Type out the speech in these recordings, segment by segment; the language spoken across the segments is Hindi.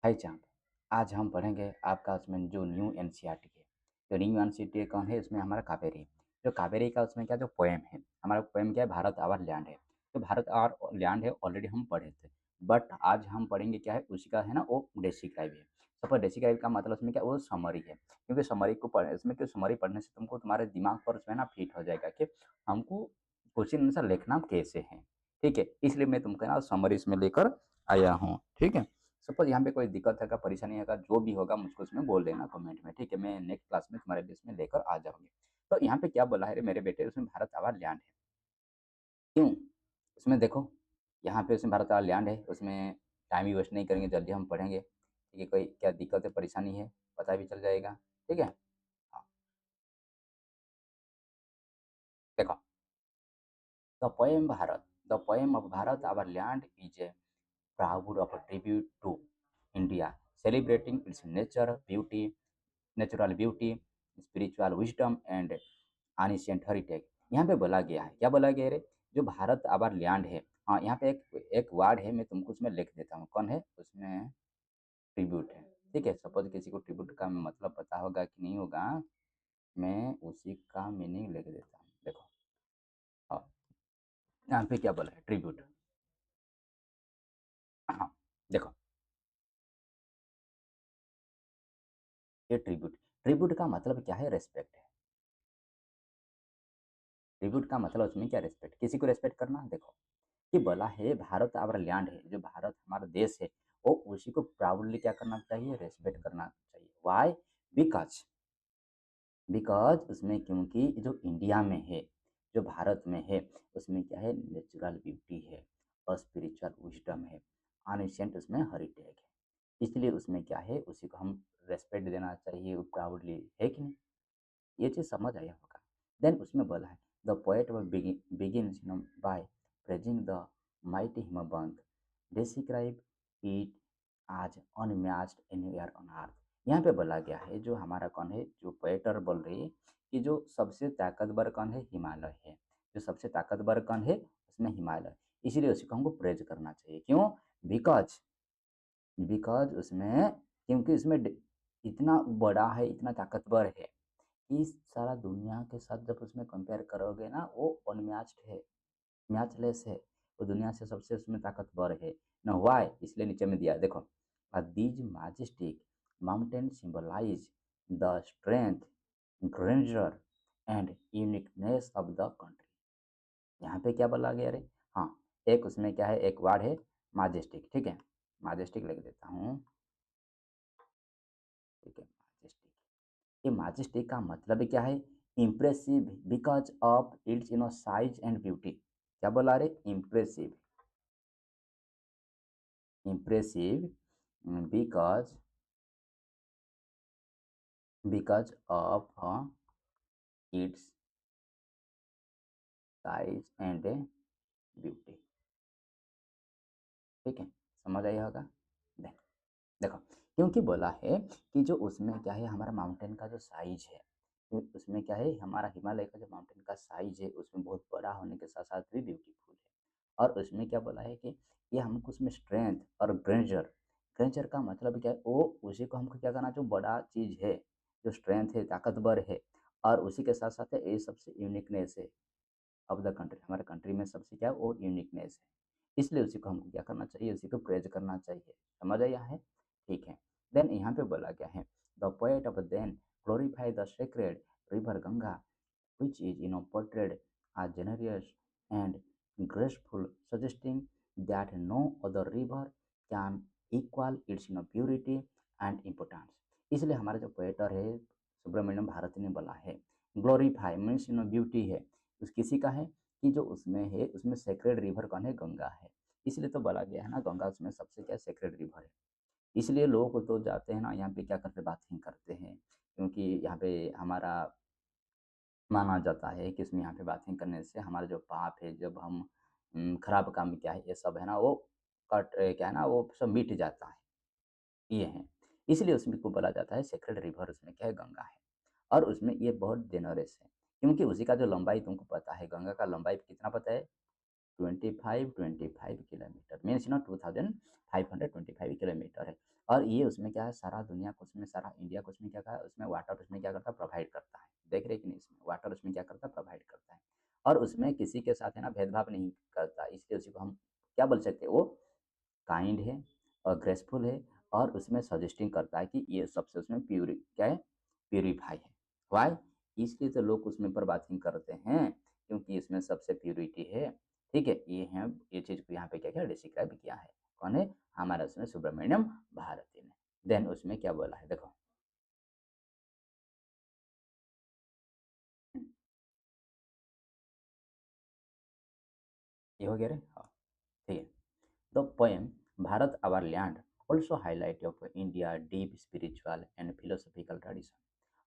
हाय चैंप, आज हम पढ़ेंगे आपका उसमें जो न्यू एनसीईआरटी है। जो न्यू एनसीईआरटी कौन है? उसमें हमारा कावेरी। जो कावेरी का उसमें क्या जो पोएम है, हमारा पोएम क्या है? भारत आवर लैंड है। तो भारत आवर लैंड है ऑलरेडी हम पढ़े थे, बट आज हम पढ़ेंगे क्या है उसी का है ना वो डेसिक्राइब है। सपोज डेसिक्राइब का मतलब उसमें क्या वो समरी है, क्योंकि समरी को पढ़ इसमें क्यों समरी पढ़ने से तुमको तुम्हारे दिमाग पर उसमें ना फिट हो जाएगा कि हमको क्वेश्चन आंसर लिखना कैसे है। ठीक है, इसलिए मैं तुमको ना समरी इसमें लेकर आया हूँ। ठीक है, सपोज यहाँ पे कोई दिक्कत है, परेशानी है, जो भी होगा मुझको उसमें बोल देना कमेंट में। ठीक है, मैं नेक्स्ट क्लास में तुम्हारे लिए इसमें लेकर आ जाऊंगी। तो यहाँ पे क्या बोला है रे मेरे बेटे, उसमें भारत आवर लैंड है। क्यों? उसमें देखो, यहाँ पे उसमें भारत आवर लैंड है, उसमें टाइम भी वेस्ट नहीं करेंगे, जल्दी हम पढ़ेंगे। ठीक है, कोई क्या दिक्कत है परेशानी है पता भी चल जाएगा। ठीक है, हाँ देखो, the poem Bharat, the poem of Bharat our land is a proud of a tribute to India, celebrating its natural beauty, spiritual wisdom and ancient heritage। यहाँ पे बोला गया है, क्या बोला गया है रे? जो भारत आवर लैंड है, हाँ यहाँ पे एक एक वर्ड है, मैं तुमको उसमें लिख देता हूँ। कौन है उसमें? ट्रिब्यूट है। ठीक है, सपोज किसी को ट्रिब्यूट का मतलब पता होगा कि नहीं होगा, मैं उसी का मीनिंग लिख देता हूँ। देखो, हाँ यहाँ पे क्या बोला है? ट्रिब्यूट। हाँ देखो, ये ट्रिब्यूट, ट्रिब्यूट का मतलब क्या है? रेस्पेक्ट है। ट्रिब्यूट का मतलब उसमें क्या? रेस्पेक्ट, किसी को रेस्पेक्ट करना। देखो कि बोला है भारत आवर लैंड है, जो भारत हमारा देश है, वो उसी को प्राउडली क्या करना चाहिए? रेस्पेक्ट करना चाहिए। वाई? बिकॉज, बिकॉज उसमें क्योंकि जो इंडिया में है, जो भारत में है, उसमें क्या है? नेचुरल ब्यूटी है और स्पिरिचुअल विजडम है, अनसेंट उसमें हेरिटेज है। इसलिए उसमें क्या है? उसी को हम रेस्पेक्ट देना चाहिए प्राउडली, है कि नहीं? ये चीज़ समझ आया होगा। देन उसमें बोला है the poet begins by praising the mighty Himavant, describe it as unmatched anywhere on earth. यहाँ पे बोला गया है, जो हमारा कौन है? जो पोएटर बोल रही है कि जो सबसे ताकतवर कौन है? हिमालय है। जो सबसे ताकतवर कौन है? उसमें हिमालय। इसीलिए उसी को हमको प्रेज करना चाहिए। क्यों? बिकॉज, बिकॉज उसमें, क्योंकि उसमें इतना बड़ा है, इतना ताकतवर है, इस सारा दुनिया के साथ जब उसमें कंपेयर करोगे ना, वो अनमैच्ड है, मैचलेस है। वो दुनिया से सबसे उसमें ताकतवर है ना। वाई? इसलिए नीचे में दिया देखो, these majestic mountain symbolise the strength, grandeur and uniqueness of the country. यहाँ पे क्या बोला गया रे? हाँ, एक उसमें क्या है? एक वर्ड है मैजेस्टिक। ठीक है, मैजेस्टिक लिख देता हूँ। ठीक है, मैजेस्टिक, ये मैजेस्टिक का मतलब क्या है? Impressive because of its size and beauty. क्या बोला रे? Impressive, impressive because, because of its size and beauty. ठीक है, समझ आया होगा। देखो, देखो, क्योंकि बोला है कि जो उसमें क्या है? हमारा माउंटेन का जो साइज है, तो उसमें क्या है? हमारा हिमालय का जो माउंटेन का साइज है, उसमें बहुत बड़ा होने के साथ साथ भी ब्यूटीफुल है। और उसमें क्या बोला है कि ये हमको उसमें स्ट्रेंथ और ग्रेंजर, ग्रेंजर का मतलब क्या है? वो उसी को हमको क्या करना, जो बड़ा चीज़ है, जो स्ट्रेंथ है, ताकतवर है, और उसी के साथ साथ ये सबसे यूनिकनेस है ऑफ द कंट्री। हमारे कंट्री में सबसे क्या है? वो यूनिकनेस है। इसलिए उसी को हमको क्या करना चाहिए? उसी को प्रेज करना चाहिए। समझ आया है? ठीक है, देन यहाँ पे बोला गया है the poet of then glorify the sacred river Ganga which is portrayed as generous and graceful, suggesting that no other river can equal its purity and importance। इसलिए हमारा जो पोएटर है सुब्रमण्यम भारती ने बोला है, ग्लोरीफाई मीन्स ब्यूटी है उस किसी का है कि जो उसमें है, उसमें सेक्रेड रिवर कौन है? गंगा है। इसलिए तो बोला गया है ना, गंगा उसमें सबसे क्या? सेक्रेड रिवर है। इसलिए लोग तो जाते हैं ना यहाँ पे, क्या करते? बाथिंग करते हैं, क्योंकि यहाँ पे हमारा माना जाता है कि इसमें यहाँ पे बाथिंग करने से हमारा जो पाप है, जब हम खराब काम क्या है, ये सब है ना, वो क्या है ना, वो सब मिट जाता है। ये है, इसलिए उसमें को बोला जाता है सेक्रेड रिवर, उसमें क्या है? गंगा है। और उसमें ये बहुत जेनरस है, क्योंकि उसी का जो लंबाई तुमको पता है, गंगा का लंबाई कितना पता है? 25 किलोमीटर मीन्स 2525 किलोमीटर है। और ये उसमें क्या है, सारा दुनिया को उसमें, सारा इंडिया को उसमें क्या कहा, उसमें वाटर उसमें क्या करता है, प्रोवाइड करता है। देख रहे कि नहीं, इसमें वाटर उसमें क्या करता है, प्रोवाइड करता है। और उसमें किसी के साथ है ना भेदभाव नहीं करता, इसलिए उसी को हम क्या बोल सकते हैं, वो काइंड है और ग्रेसफुल है, और उसमें सजेस्टिंग करता है कि ये सबसे उसमें प्यूरी क्या है, प्यूरीफाई है। वाई, इसलिए तो लोग उसमें पर बाथिंग करते हैं, क्योंकि इसमें सबसे प्यूरिटी है। ठीक है, ये है, ये चीज़ को यहाँ पे क्या क्या डिस्क्राइब किया है, कौन है, हमारा उसमें सुब्रमण्यम भारती ने। देन उसमें क्या बोला है, देखो। हम्म, ये हो गया रे, हाँ, ठीक है। The poem Bharat our land also highlight of India deep spiritual and philosophical tradition.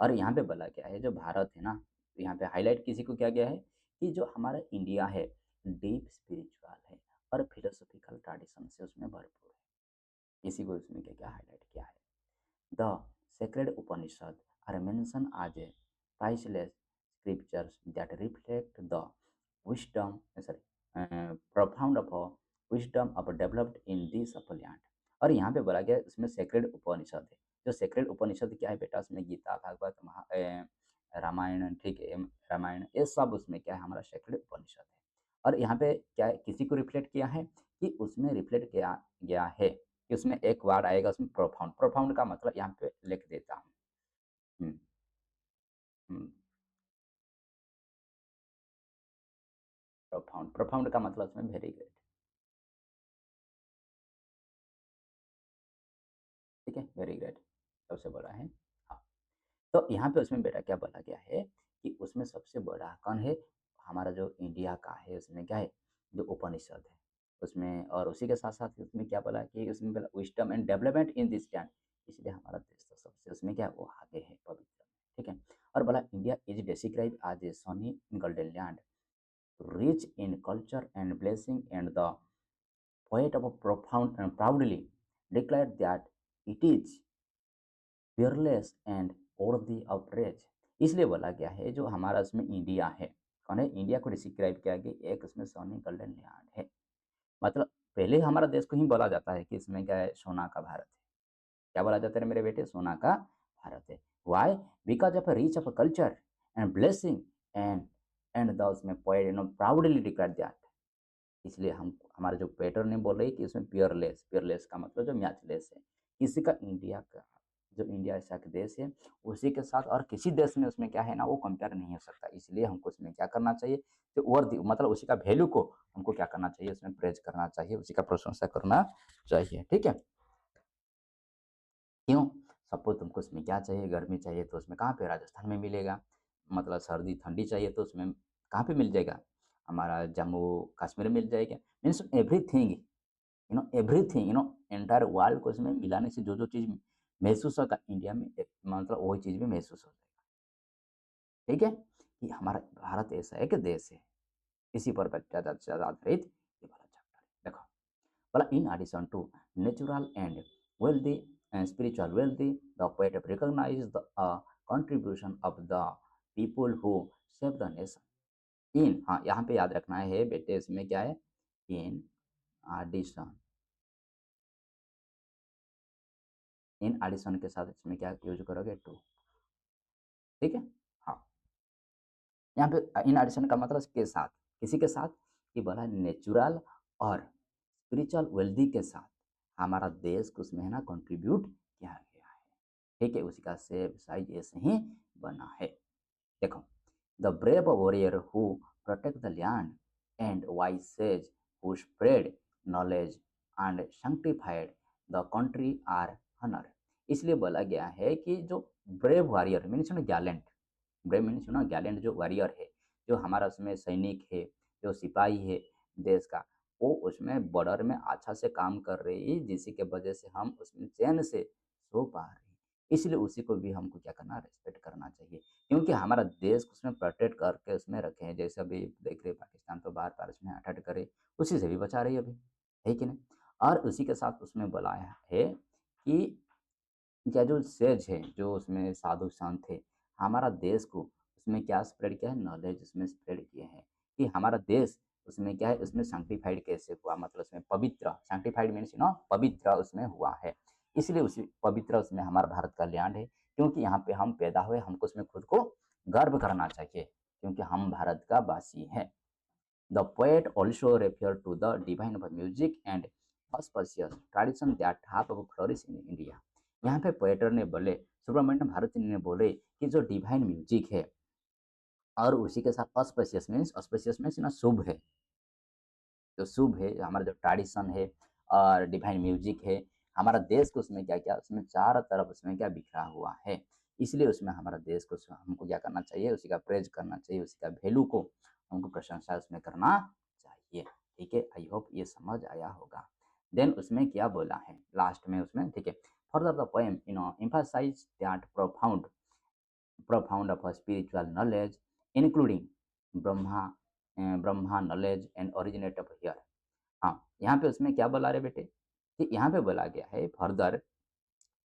और यहाँ पे बोला गया है जो भारत है ना, तो यहाँ पे हाईलाइट किसी को किया गया है कि जो हमारा इंडिया है डीप स्पिरिचुअल है और फिलोसॉफिकल ट्रेडिशन से उसमें भरपूर है। इसी को उसमें क्या क्या हाईलाइट किया है। The sacred Upanishads are mentioned as a priceless scriptures that reflect the wisdom, profound of wisdom of developed in this land। और यहाँ पे बोला गया इसमें सेक्रेड उपनिषद है। जो सेक्रेड उपनिषद क्या है बेटा, उसमें गीता, भागवत, रामायण, ठीक है, रामायण, ये सब उसमें क्या है, हमारा सेक्रेड उपनिषद है। और यहाँ पे क्या है, किसी को रिफ्लेक्ट किया है, कि उसमें रिफ्लेक्ट किया गया है कि उसमें एक वर्ड आएगा उसमें प्रोफाउंड। प्रोफाउंड का मतलब यहाँ पे लिख देता हूँ। हम्म, हम्म, प्रोफाउंड, प्रोफाउंड का मतलब उसमें वेरी ग्रेट। ठीक है, वेरी ग्रेट सबसे बड़ा है। हाँ, तो यहाँ पे उसमें बेटा क्या बोला गया है कि उसमें सबसे बड़ा कौन है, हमारा जो इंडिया का है, उसमें क्या है, जो उपनिषद है उसमें। और उसी के साथ साथ उसमें क्या बोला कि उसमें बोला wisdom and development in this land, इसलिए हमारा देश तो सबसे उसमें क्या है, वो आगे है, पवित्र। ठीक है, और बोला India is describe as a sunny golden land rich in culture and blessing, and the poet of profound and proudly declared that it is fearless and worthy of praise। इसलिए बोला गया है जो हमारा उसमें इंडिया है, कौन है, इंडिया को डिस्क्राइब किया गया एक उसमें सोने गोल्डन लैंड है। मतलब पहले हमारा देश को ही बोला जाता है कि इसमें क्या है, सोना का भारत है। क्या बोला जाता है मेरे बेटे, सोना का भारत है। Why, because of rich of culture and blessing and the उसमें पोएट प्राउडली डिक्लेयर दैट। इसलिए हम, हमारे जो पेटर ने बोल रही कि इसमें पियरलेस, पियरलेस का मतलब जो मैचलेस है, इसी का इंडिया का, जो इंडिया ऐसा का देश है, उसी के साथ और किसी देश में उसमें क्या है ना, वो कंपेयर नहीं हो सकता। इसलिए हमको उसमें क्या करना चाहिए, तो वर्दी मतलब उसी का वैल्यू को हमको क्या करना चाहिए, उसमें प्रेज करना चाहिए, उसी का प्रशंसा करना चाहिए। ठीक है, क्यों, सपोज तुमको उसमें क्या चाहिए, गर्मी चाहिए तो उसमें कहाँ पे, राजस्थान में मिलेगा। मतलब सर्दी ठंडी चाहिए तो उसमें कहाँ पे मिल जाएगा, हमारा जम्मू कश्मीर में मिल जाएगा। Means everything, everything, entire world को इसमें मिलाने से जो जो चीज़ महसूस होगा इंडिया में, मतलब वही चीज़ भी महसूस हो जाएगा। ठीक है, कि हमारा भारत ऐसा एक देश है, इसी पर ज़्यादा से ज़्यादा आधारित ये वाला चैप्टर है। देखो, बोला in addition to natural and wealthy and spiritual wealthy, the poet recognizes the contribution of the people who save the nation। इन, हाँ यहाँ पे याद रखना है बेटे, इसमें क्या है, इन एडिशन, इन एडिशन के साथ इसमें क्या यूज करोगे, टू। ठीक है, हाँ, यहाँ पे इन एडिशन का मतलब के साथ, किसी के साथ, कि बोला नेचुरल और स्पिरिचुअल वेल्दी के साथ हमारा देश को उसमें है ना कंट्रीब्यूट किया गया है। ठीक है, उसी का सेब साइज ऐसे ही बना है। देखो, the brave warrior who protect the land and wise sage who spread knowledge and sanctified the country are honour. इसलिए बोला गया है कि जो brave warrior means gallant, brave means gallant, जो वॉरियर है, जो हमारा उसमें सैनिक है, जो सिपाही है देश का, वो उसमें बॉर्डर में अच्छा से काम कर रही है, जिसी के वजह से हम उसमें चैन से सो पा रहे हैं। इसलिए उसी को भी हमको क्या करना, रेस्पेक्ट करना चाहिए, क्योंकि हमारा देश को उसमें प्रोटेक्ट करके उसमें रखे हैं। जैसे अभी देख रहे पाकिस्तान तो बार बार उसमें अटैक करे, उसी से भी बचा रही है अभी, है कि नहीं। और उसी के साथ उसमें बुलाया है कि क्या जो सेज है, जो उसमें साधु संत थे, हमारा देश को उसमें क्या स्प्रेड किया है, नॉलेज उसमें स्प्रेड किए हैं, कि हमारा देश उसमें क्या है, उसमें सैंक्टिफाइड कैसे हुआ, मतलब उसमें पवित्र, सैंक्टिफाइड मीन्स पवित्र उसमें हुआ है। इसलिए उसी पवित्र उसमें हमारा भारत का लैंड है, क्योंकि यहाँ पे हम पैदा हुए, हमको उसमें खुद को गर्व करना चाहिए, क्योंकि हम भारत का वासी हैं। The poet also referred to the divine music and auspicious tradition that have flourished in India. यहाँ पे पोएटर ने बोले, सुब्रमण्यम भारती ने बोले कि जो डिवाइन म्यूजिक है और उसी के साथ ऑस्पिशियस मीन्स ना शुभ है, जो शुभ है, हमारा जो ट्रेडिशन है और डिवाइन म्यूजिक है, हमारा देश को उसमें क्या-क्या उसमें चारों तरफ उसमें क्या बिखरा हुआ है। इसलिए उसमें हमारा देश को हमको क्या करना चाहिए, उसी का प्रेज़ करना चाहिए, उसी का वैल्यू को हमको प्रशंसा उसमें करना चाहिए। ठीक है, आई होप ये समझ आया होगा। देन उसमें क्या बोला है लास्ट में उसमें, ठीक है, further the poem emphasise that profound of a spiritual knowledge, including Brahma Brahma knowledge and originate of here. हाँ, यहाँ पे उसमें क्या बोला रे बेटे कि यहाँ पे बोला गया है फर्दर,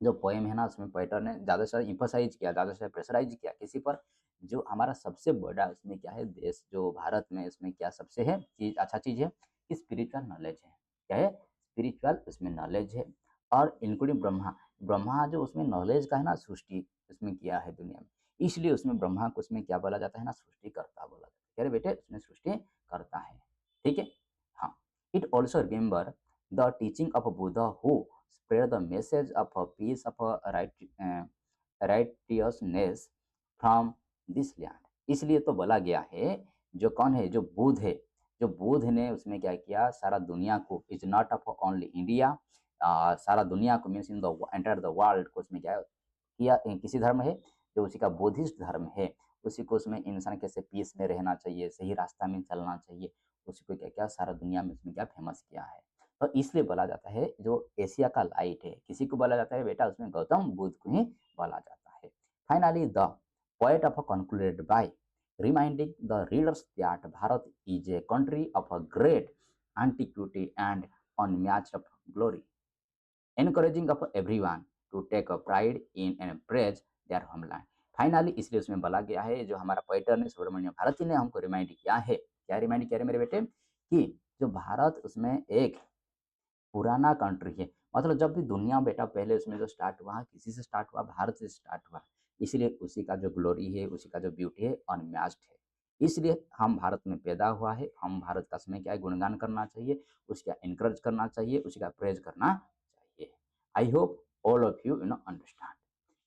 जो पोएम है ना उसमें पोएटर ने ज़्यादा से इम्फसाइज किया, ज़्यादा से प्रेशराइज किया किसी पर, जो हमारा सबसे बड़ा उसमें क्या है देश जो भारत में, इसमें क्या सबसे है चीज़, अच्छा चीज़ है कि स्पिरिचुअल नॉलेज है। क्या है? स्पिरिचुअल उसमें नॉलेज है, और इंक्लूडिंग ब्रह्मा, ब्रह्मा जो उसमें नॉलेज का है ना, सृष्टि उसमें किया है दुनिया में, इसलिए उसमें ब्रह्मा को उसमें क्या बोला जाता है ना, सृष्टिकर्ता बोला जाता है। कह रहे बेटे उसमें सृष्टि करता है। ठीक है? हाँ। It also remember the teaching of Buddha who spread the message of a peace of a righteousness from this land। इसलिए तो बोला गया है, जो कौन है, जो बुद्ध है, जो बुद्ध ने उसमें क्या किया, सारा दुनिया को, is not of only India, सारा दुनिया को means in the entire the world को उसमें क्या किया, किसी धर्म है जो उसी का बुद्धिस्ट धर्म है, उसी को उसमें इंसान कैसे पीस में रहना चाहिए, सही रास्ता में चलना चाहिए, उसी को क्या किया, सारा दुनिया में उसमें क्या फेमस किया है। तो इसलिए बोला जाता है जो एशिया का लाइट है, किसी को बोला जाता है बेटा उसमें गौतम बुद्ध को ही बोला जाता है। Finally the poet of concluded by reminding the readers that Bharat is a country of a great antiquity and unmatched glory, encouraging of everyone to take a pride in and praise their homeland। Finally इसलिए उसमें बोला गया है, जो हमारा पोएटर ने सुब्रमण्यम भारती ने हमको रिमाइंड किया है, क्या रिमाइंड किया है मेरे बेटे, कि जो भारत उसमें एक पुराना कंट्री है, मतलब जब भी दुनिया बेटा पहले उसमें जो स्टार्ट हुआ, किसी से स्टार्ट हुआ, भारत से स्टार्ट हुआ, इसलिए उसी का जो ग्लोरी है, उसी का जो ब्यूटी है अनमैच्ड है। इसलिए हम भारत में पैदा हुआ है, हम भारत का समय क्या है गुणगान करना चाहिए, उसका एनकरेज करना चाहिए, उसी का प्रेज करना चाहिए। I hope all of you know understand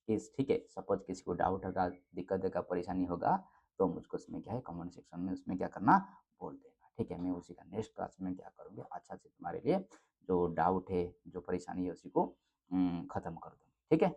इस। ठीक है, सपोज किसी को डाउट होगा, दिक्कत होगा, परेशानी होगा, तो मुझको उसमें क्या है कमेंट सेक्शन में उसमें क्या करना बोल देना। ठीक है, मैं उसी का नेक्स्ट क्लास में क्या करूँगी, अच्छा से तुम्हारे लिए जो डाउट है, जो परेशानी है, उसी को खत्म कर दूँ। ठीक है।